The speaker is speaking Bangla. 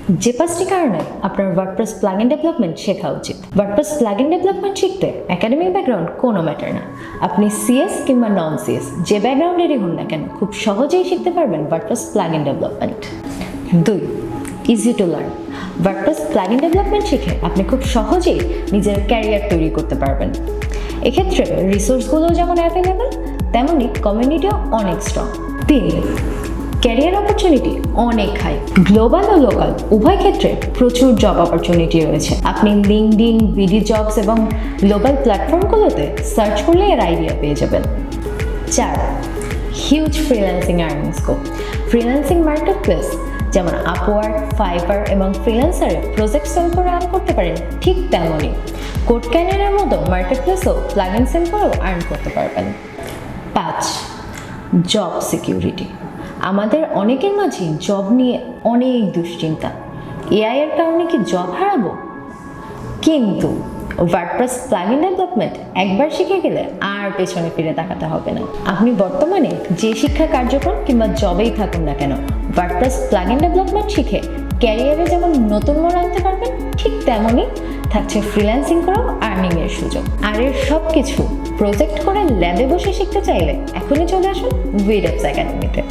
যে 5টি কারণে আপনার ওয়ার্ডপ্রেস প্লাগইন ডেভেলপমেন্ট শেখা উচিত। ওয়ার্ডপ্রেস প্লাগইন ডেভেলপমেন্ট শিখতে একাডেমিক ব্যাকগ্রাউন্ড কোনো ম্যাটার না। আপনি সিএস কিংবা নন সিএস যে ব্যাকগ্রাউন্ডেরই হন না কেন খুব সহজেই শিখতে পারবেন WordPress plugin development. 2. Easy to learn. WordPress plugin development শিখে আপনি খুব সহজেই নিজের ক্যারিয়ার তৈরি করতে পারবেন। এক্ষেত্রে রিসোর্সগুলো যেমন অ্যাভেলেবল তেমনই কমিউনিটিও অনেক স্ট্রং। 3. ক্যারিয়ার অপরচুনিটি অনেক হাই। গ্লোবাল ও লোকাল উভয় ক্ষেত্রে প্রচুর জব অপরচুনিটি রয়েছে। আপনি লিঙ্কডইন, বিডি জবস এবং গ্লোবাল প্ল্যাটফর্মগুলোতে সার্চ করলে এর আইডিয়া পেয়ে যাবেন। 4. Huge freelancing earning scope. Freelancing marketplace যেমন আপওয়ার্ক, ফাইবার এবং ফ্রিল্যান্সারে প্রজেক্ট সেল করে আর্ন করতে পারেন, ঠিক তেমনই কোড ক্যানিয়নের মতো মার্কেটপ্লেসও প্লাগইন সেল করেও আর্ন করতে পারবেন। 5. Job security. আমাদের অনেকের মাঝে জব নিয়ে অনেক দুশ্চিন্তা। এআই এর কারণে কি জব হারাবো? কিন্তু ওয়ার্ডপ্রেস প্লাগইন ডেভেলপমেন্ট একবার শিখে গেলে আর পেছনে ফিরে তাকাতে হবে না। আপনি বর্তমানে যে শিক্ষা কার্যক্রম কিংবা জবেই থাকুন না কেন, ওয়ার্ডপ্রেস প্লাগইন ডেভেলপমেন্ট শিখে ক্যারিয়ারে যেমন নতুন মোড় আনতে পারবেন, ঠিক তেমনই থাকছে ফ্রিল্যান্সিং করাও আর্নিংয়ের সুযোগ। আর এর সব কিছু প্রজেক্ট করে ল্যাবে বসে শিখতে চাইলে এখনই চলে আসুন weDevs একাডেমিতে।